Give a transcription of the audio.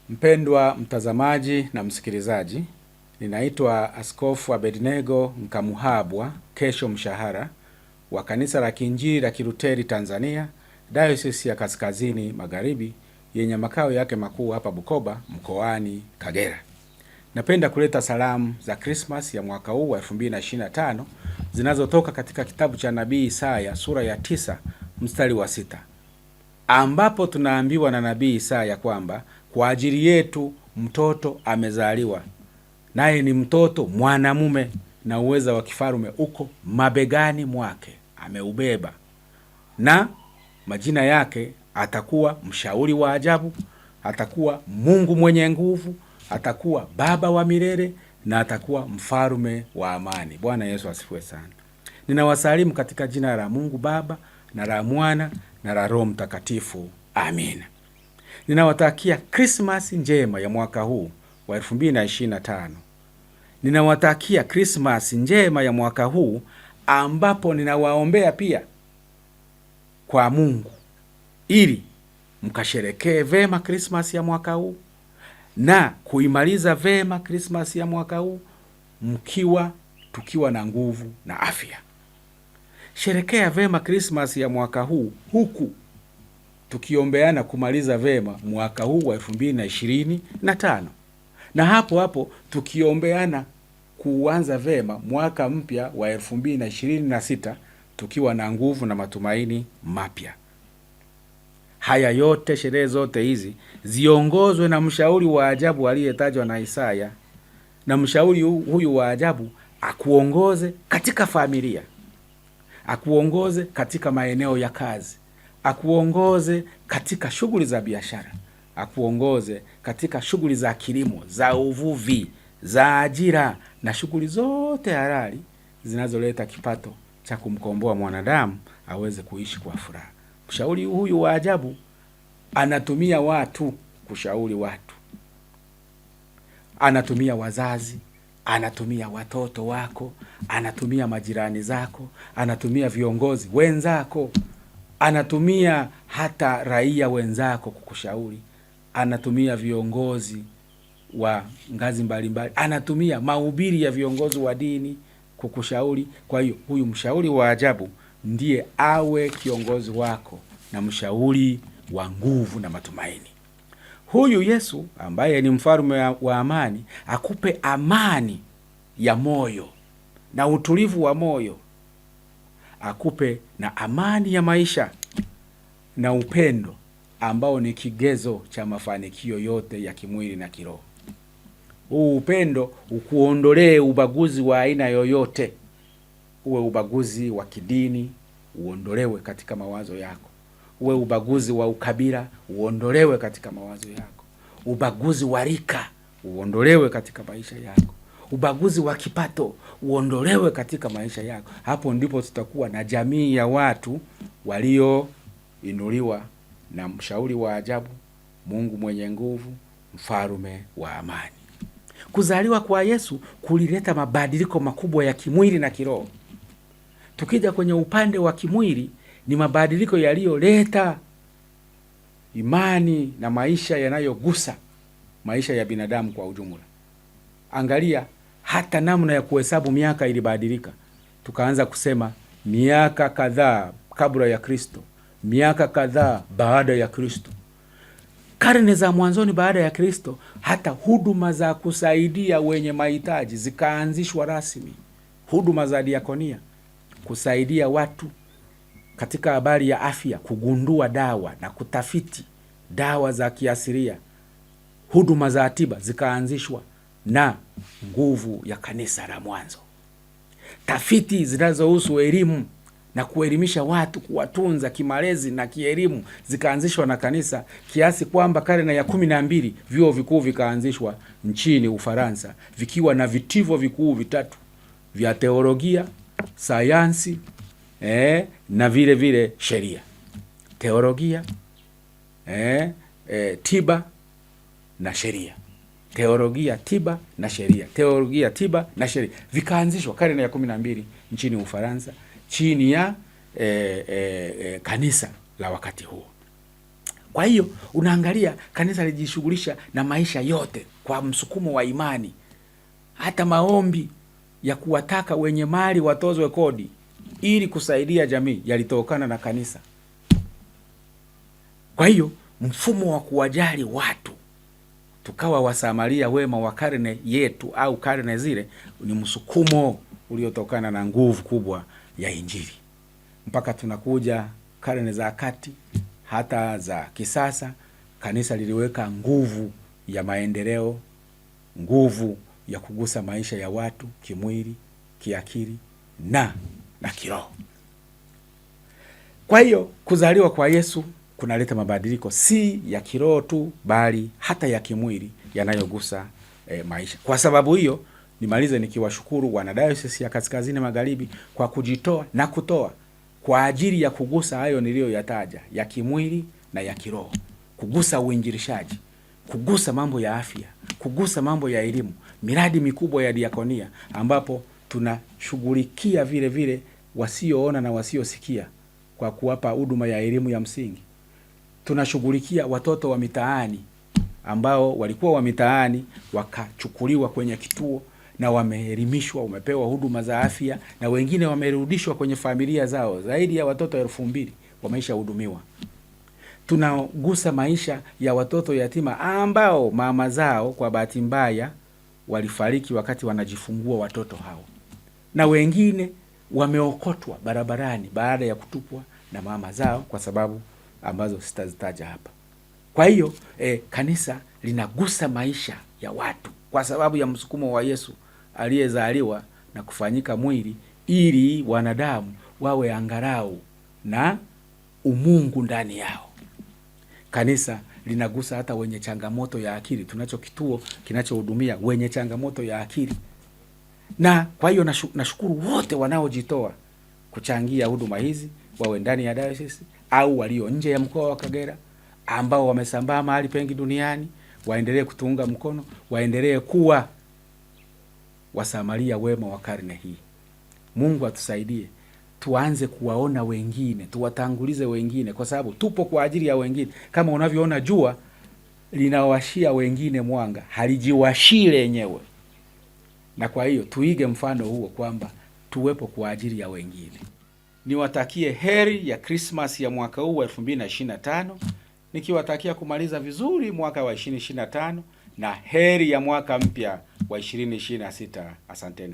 Mpendwa mtazamaji na msikilizaji, ninaitwa Askofu Abednego Nkamuhabwa Kesho Mshahara wa Kanisa la Kiinjili la Kiluteri Tanzania, Diocese ya Kaskazini Magharibi yenye makao yake makuu hapa Bukoba mkoani Kagera. Napenda kuleta salamu za Christmas ya mwaka huu wa 2025 zinazotoka katika kitabu cha Nabii Isaya sura ya 9 mstari wa 6, ambapo tunaambiwa na Nabii Isaya kwamba kwa ajili yetu mtoto amezaliwa, naye ni mtoto mwanamume, na uweza wa kifarume uko mabegani mwake, ameubeba, na majina yake atakuwa Mshauri wa Ajabu, atakuwa Mungu mwenye nguvu, atakuwa Baba wa milele, na atakuwa Mfarume wa amani. Bwana Yesu asifiwe sana. Ninawasalimu katika jina la Mungu Baba na la Mwana na la Roho Mtakatifu. Amina. Ninawatakia Christmas njema ya mwaka huu wa 2025. Ninawatakia Christmas njema ya mwaka huu, ambapo ninawaombea pia kwa Mungu ili mkasherekee vema Christmas ya mwaka huu na kuimaliza vema Christmas ya mwaka huu tukiwa na nguvu na afya. Sherekea vema Christmas ya mwaka huu huku tukiombeana kumaliza vema mwaka huu wa 2025, na hapo hapo tukiombeana kuanza vema mwaka mpya wa 2026 tukiwa na nguvu na matumaini mapya. Haya yote, sherehe zote hizi ziongozwe na mshauri wa ajabu aliyetajwa na Isaya, na mshauri huyu wa ajabu akuongoze katika familia, akuongoze katika maeneo ya kazi, akuongoze katika shughuli za biashara, akuongoze katika shughuli za kilimo, za uvuvi, za ajira na shughuli zote halali zinazoleta kipato cha kumkomboa mwanadamu aweze kuishi kwa furaha. Mshauri huyu wa ajabu anatumia watu kushauri watu. Anatumia wazazi, anatumia watoto wako, anatumia majirani zako, anatumia viongozi wenzako, anatumia hata raia wenzako kukushauri, anatumia viongozi wa ngazi mbalimbali, anatumia mahubiri ya viongozi wa dini kukushauri. Kwa hiyo huyu mshauri wa ajabu ndiye awe kiongozi wako na mshauri wa nguvu na matumaini. Huyu Yesu ambaye ni mfarume wa amani akupe amani ya moyo na utulivu wa moyo, akupe na amani ya maisha na upendo ambao ni kigezo cha mafanikio yote ya kimwili na kiroho. Huu upendo ukuondolee ubaguzi wa aina yoyote, uwe ubaguzi wa kidini uondolewe katika mawazo yako, uwe ubaguzi wa ukabila uondolewe katika mawazo yako, ubaguzi wa rika uondolewe katika maisha yako, ubaguzi wa kipato uondolewe katika maisha yako. Hapo ndipo tutakuwa na jamii ya watu walioinuliwa na mshauri wa ajabu, Mungu mwenye nguvu, mfarume wa amani. Kuzaliwa kwa Yesu kulileta mabadiliko makubwa ya kimwili na kiroho. Tukija kwenye upande wa kimwili, ni mabadiliko yaliyoleta imani na maisha yanayogusa maisha ya binadamu kwa ujumla. Angalia, hata namna ya kuhesabu miaka ilibadilika. Tukaanza kusema miaka kadhaa kabla ya Kristo, miaka kadhaa baada ya Kristo. Karne za mwanzoni baada ya Kristo, hata huduma za kusaidia wenye mahitaji zikaanzishwa rasmi. Huduma za diakonia, kusaidia watu katika habari ya afya, kugundua dawa na kutafiti dawa za kiasilia. Huduma za tiba zikaanzishwa na nguvu ya kanisa la mwanzo. Tafiti zinazohusu elimu na kuelimisha watu, kuwatunza kimalezi na kielimu zikaanzishwa na kanisa, kiasi kwamba karne ya 12 vyuo vikuu vikaanzishwa nchini Ufaransa, vikiwa na vitivo vikuu vitatu vya teolojia, sayansi na vile vile sheria. Teolojia, tiba na sheria. Teolojia, tiba na sheria. Teolojia, tiba na sheria vikaanzishwa karne ya 12 nchini Ufaransa chini ya kanisa la wakati huo. Kwa hiyo unaangalia kanisa lijishughulisha na maisha yote kwa msukumo wa imani. Hata maombi ya kuwataka wenye mali watozwe kodi ili kusaidia jamii yalitokana na kanisa. Kwa hiyo mfumo wa kuwajali watu, tukawa wasamaria wema wa karne yetu au karne zile, ni msukumo uliotokana na nguvu kubwa ya Injili. Mpaka tunakuja karne za kati hata za kisasa, kanisa liliweka nguvu ya maendeleo, nguvu ya kugusa maisha ya watu kimwili, kiakili na kiroho. Kwa hiyo kuzaliwa kwa Yesu kunaleta mabadiliko si ya kiroho tu, bali hata ya kimwili yanayogusa maisha. Kwa sababu hiyo, nimalize nikiwashukuru wanadayosisi ya Kaskazini Magharibi kwa kujitoa na kutoa kwa ajili ya kugusa hayo niliyoyataja ya kimwili na ya kiroho, kugusa uinjilishaji, kugusa mambo ya afya, kugusa mambo ya elimu, miradi mikubwa ya diakonia ambapo tunashughulikia vile vile wasioona na wasiosikia kwa kuwapa huduma ya elimu ya msingi. Tunashughulikia watoto wa mitaani ambao walikuwa wa mitaani wakachukuliwa kwenye kituo na wameelimishwa, wamepewa huduma za afya na wengine wamerudishwa kwenye familia zao. Zaidi ya watoto 2000 wameisha hudumiwa. Tunagusa maisha ya watoto yatima ambao mama zao kwa bahati mbaya walifariki wakati wanajifungua watoto hao, na wengine wameokotwa barabarani baada ya kutupwa na mama zao kwa sababu ambazo sitazitaja hapa. Kwa hiyo kanisa linagusa maisha ya watu kwa sababu ya msukumo wa Yesu aliyezaliwa na kufanyika mwili ili wanadamu wawe angalau na umungu ndani yao. Kanisa linagusa hata wenye changamoto ya akili. Tunacho kituo kinachohudumia wenye changamoto ya akili. Na kwa hiyo nashukuru wote wanaojitoa kuchangia huduma hizi, wawe ndani ya diocese au walio nje ya mkoa wa Kagera, ambao wamesambaa mahali pengi duniani. Waendelee kutuunga mkono, waendelee kuwa wasamaria wema wa karne hii. Mungu atusaidie tuanze kuwaona wengine, tuwatangulize wengine, kwa sababu tupo kwa ajili ya wengine. Kama unavyoona jua linawashia wengine mwanga, halijiwashii lenyewe. Na kwa hiyo tuige mfano huo kwamba tuwepo kwa ajili ya wengine. Niwatakie heri ya Christmas ya mwaka huu wa 2025, nikiwatakia kumaliza vizuri mwaka wa 2025 na heri ya mwaka mpya wa 2026. Asanteni.